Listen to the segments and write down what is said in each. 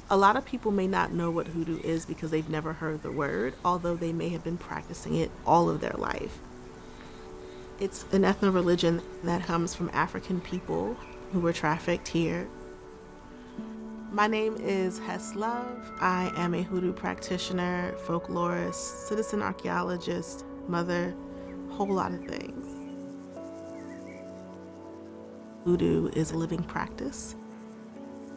A lot of people may not know what hoodoo is because they've never heard the word, although they may have been practicing it all of their life. It's an ethno-religion that comes from African people who were trafficked here. My name is Hess Love. I am a hoodoo practitioner, folklorist, citizen archaeologist, mother, whole lot of things. Hoodoo is a living practice.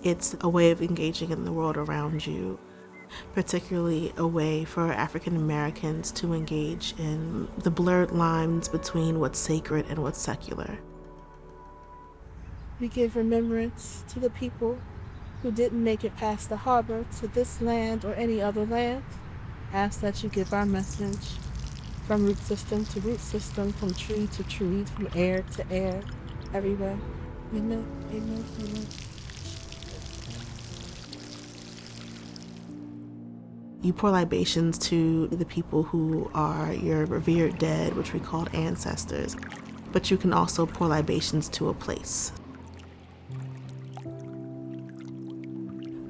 It's a way of engaging in the world around you, particularly a way for African Americans to engage in the blurred lines between what's sacred and what's secular. We give remembrance to the people who didn't make it past the harbor to this land or any other land. Ask that you give our message from root system to root system, from tree to tree, from air to air, everywhere. Amen, amen, amen. You pour libations to the people who are your revered dead, which we call ancestors, but you can also pour libations to a place.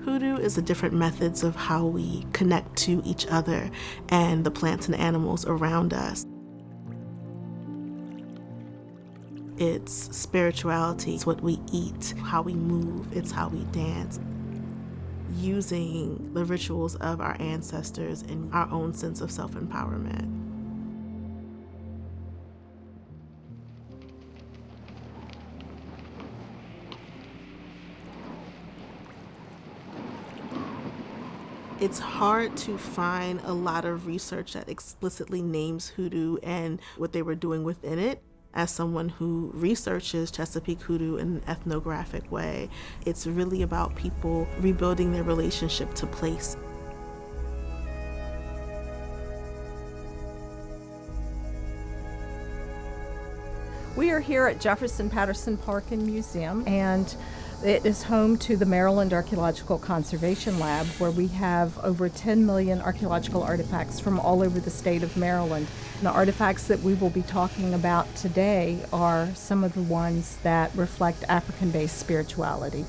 Hoodoo is the different methods of how we connect to each other and the plants and animals around us. It's spirituality, it's what we eat, how we move, it's how we dance. Using the rituals of our ancestors in our own sense of self-empowerment. It's hard to find a lot of research that explicitly names hoodoo and what they were doing within it. As someone who researches Chesapeake hoodoo in an ethnographic way, it's really about people rebuilding their relationship to place. We are here at Jefferson Patterson Park and Museum, and it is home to the Maryland Archaeological Conservation Lab, where we have over 10 million archaeological artifacts from all over the state of Maryland. And the artifacts that we will be talking about today are some of the ones that reflect African-based spirituality.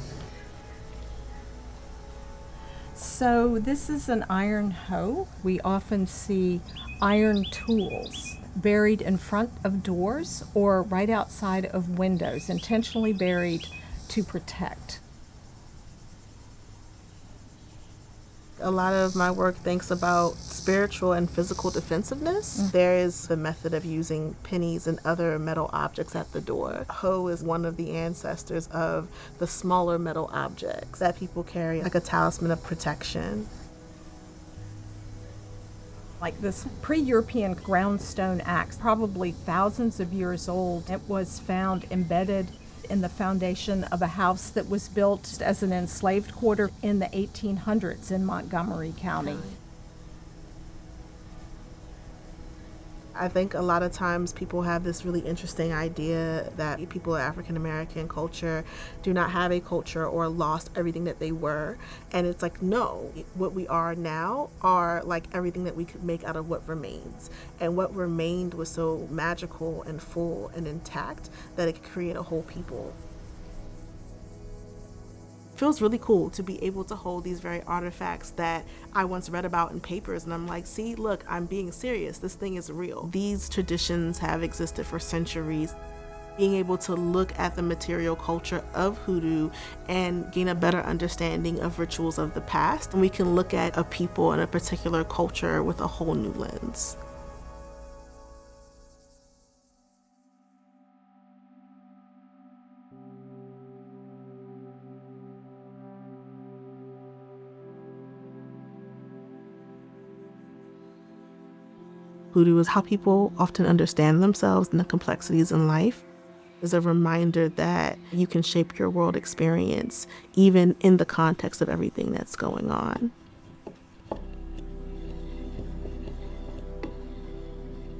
So this is an iron hoe. We often see iron tools buried in front of doors or right outside of windows, intentionally buried to protect. A lot of my work thinks about spiritual and physical defensiveness. There is the method of using pennies and other metal objects at the door. Hoe is one of the ancestors of the smaller metal objects that people carry, like a talisman of protection. Like this pre-European groundstone axe, probably thousands of years old. It was found embedded in the foundation of a house that was built as an enslaved quarter in the 1800s in Montgomery County. I think a lot of times people have this really interesting idea that people of African American culture do not have a culture or lost everything that they were. And it's like, no, what we are now are like everything that we could make out of what remains. And what remained was so magical and full and intact that it could create a whole people. Feels really cool to be able to hold these very artifacts that I once read about in papers, and I'm like, see, look, I'm being serious. This thing is real. These traditions have existed for centuries. Being able to look at the material culture of hoodoo and gain a better understanding of rituals of the past, and we can look at a people and a particular culture with a whole new lens. Hoodoo is how people often understand themselves and the complexities in life. Is a reminder that you can shape your world experience even in the context of everything that's going on.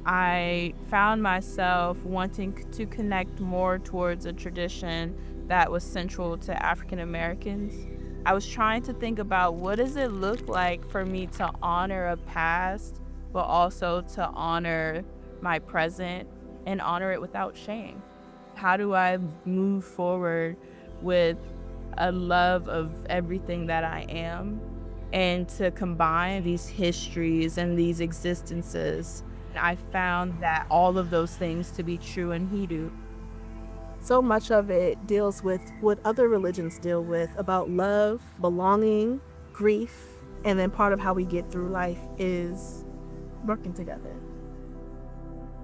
I found myself wanting to connect more towards a tradition that was central to African Americans. I was trying to think about what does it look like for me to honor a past, but also to honor my present and honor it without shame. How do I move forward with a love of everything that I am. And to combine these histories and these existences, I found that all of those things to be true in Hoodoo. So much of it deals with what other religions deal with about love, belonging, grief, and then part of how we get through life is working together.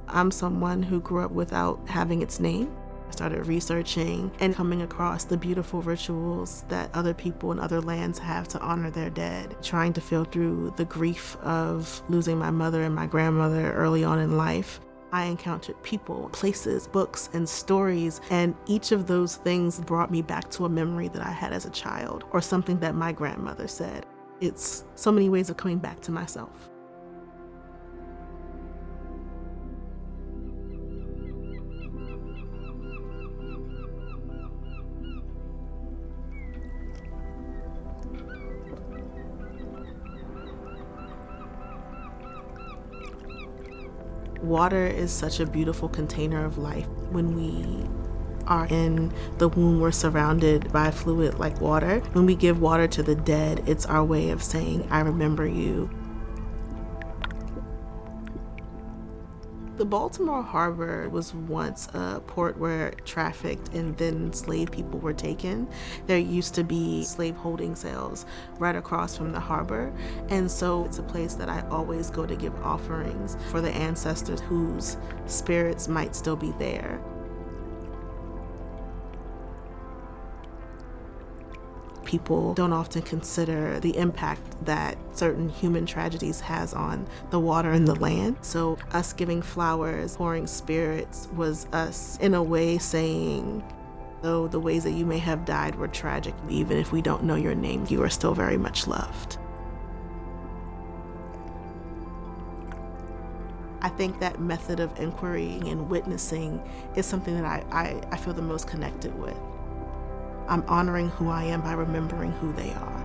I'm someone who grew up without having its name. I started researching and coming across the beautiful rituals that other people in other lands have to honor their dead, trying to feel through the grief of losing my mother and my grandmother early on in life. I encountered people, places, books, and stories, and each of those things brought me back to a memory that I had as a child or something that my grandmother said. It's so many ways of coming back to myself. Water is such a beautiful container of life. When we are in the womb, we're surrounded by fluid like water. When we give water to the dead, it's our way of saying, I remember you. The Baltimore Harbor was once a port where trafficked and then enslaved people were taken. There used to be slave holding cells right across from the harbor. And so it's a place that I always go to give offerings for the ancestors whose spirits might still be there. People don't often consider the impact that certain human tragedies has on the water and the land. So us giving flowers, pouring spirits was us in a way saying, though the ways that you may have died were tragic, even if we don't know your name, you are still very much loved. I think that method of inquiry and witnessing is something that I feel the most connected with. I'm honoring who I am by remembering who they are.